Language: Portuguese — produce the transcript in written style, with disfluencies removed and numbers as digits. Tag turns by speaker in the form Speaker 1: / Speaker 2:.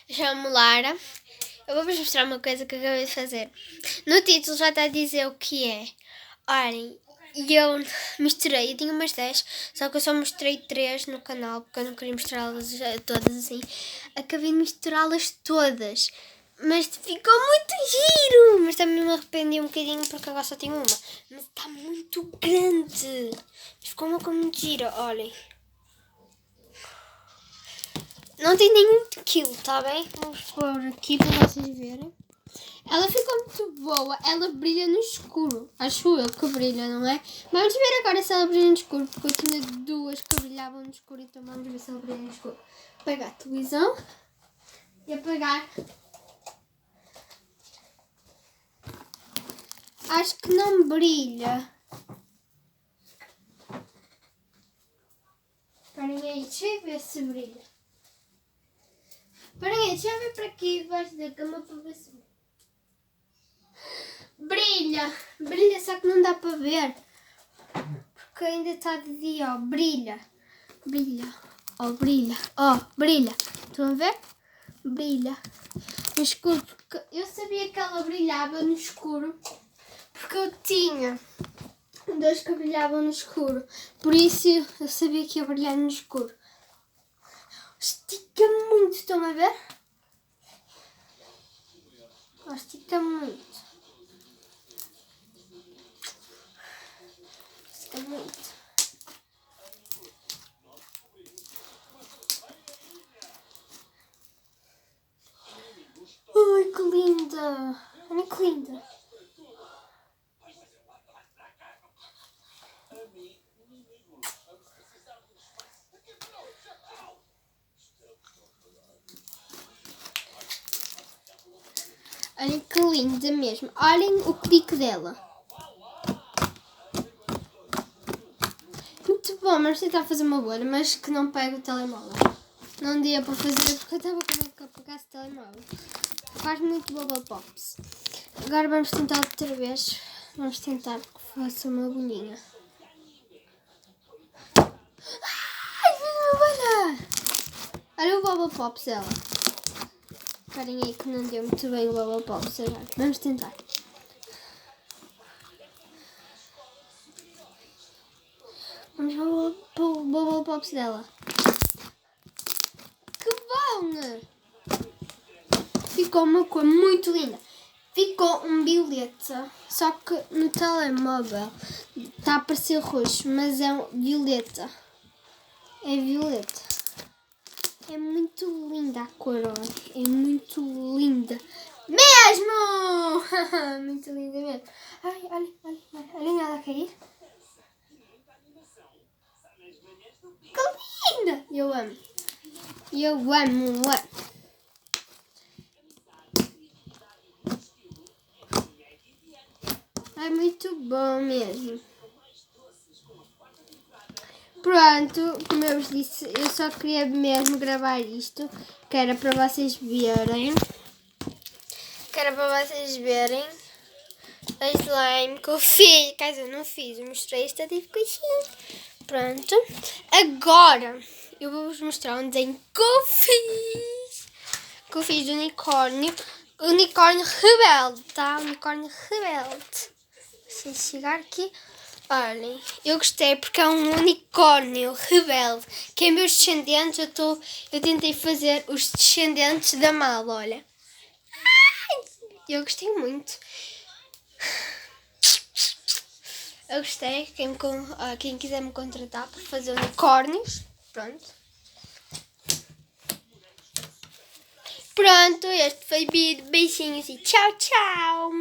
Speaker 1: Chamo-me Lara. Eu vou-vos mostrar uma coisa que acabei de fazer. No título já está a dizer o que é. Olhem, eu misturei, eu tinha umas 10, só que eu só mostrei 3 no canal, porque eu não queria mostrá-las todas assim. Acabei de misturá-las todas, mas ficou muito giro. Mas também me arrependi um bocadinho porque agora só tenho uma. Mas está muito grande. Ficou uma coisa muito gira, olhem. Não tem nenhum quilo, tá bem? Vou pôr aqui para vocês verem. Ela ficou muito boa. Ela brilha no escuro. Acho eu que brilha, não é? Vamos ver agora se ela brilha no escuro. Porque eu tinha duas que brilhavam no escuro. Então vamos ver se ela brilha no escuro. Apagar a televisão. E apagar. Acho que não brilha. Esperem aí. Deixa eu ver se brilha. Esperem aí. Deixa eu ver para aqui debaixo da cama para ver se brilha. Brilha, brilha, só que não dá para ver, porque ainda está de dia, ó, brilha, brilha, ó, brilha, ó, brilha, estão a ver? Brilha, no escuro, porque eu sabia que ela brilhava no escuro, porque eu tinha dois que brilhavam no escuro, por isso eu sabia que ia brilhar no escuro. Estica muito, estão a ver? Ó, estica muito. Muito. Ai, que linda! Olha que linda! Olhem que linda mesmo! Olhem o clique dela! Muito bom, mas tentar fazer uma bolha, mas que não pegue o telemóvel. Não dia para fazer porque eu estava com medo que apagasse o telemóvel. Faz muito bubble pops. Agora vamos tentar outra vez. Vamos tentar que faça uma bolinha. Ai, fiz uma bolha! Olha o bubble pops dela. Esperem aí que não deu muito bem o bubble pops agora. Vamos tentar. Vamos para o bubble pops dela. Que bom! Ficou uma cor muito linda. Ficou um violeta, só que no telemóvel está a aparecer roxo, mas é um violeta. É violeta. É muito linda a cor, olha. É muito linda. Mesmo! Muito linda mesmo. Ai, olha ela a cair. Que linda! Eu amo. Eu amo. É muito bom mesmo. Pronto, como eu vos disse, eu só queria mesmo gravar isto, que era para vocês verem. A slime que eu fiz. Quer dizer, não fiz, eu mostrei esta tipo coisinha. Pronto. Agora, eu vou-vos mostrar um desenho que eu fiz. Que eu fiz do unicórnio. Unicórnio rebelde, tá? Unicórnio rebelde. Se chegar aqui... Olhem, eu gostei porque é um unicórnio rebelde. Que é meus descendentes, eu tentei fazer os descendentes da mala, olha. Eu gostei muito. Eu gostei. Quem quiser me contratar para fazer unicórnios, pronto. Pronto, este foi o vídeo. Beijinhos e tchau, tchau.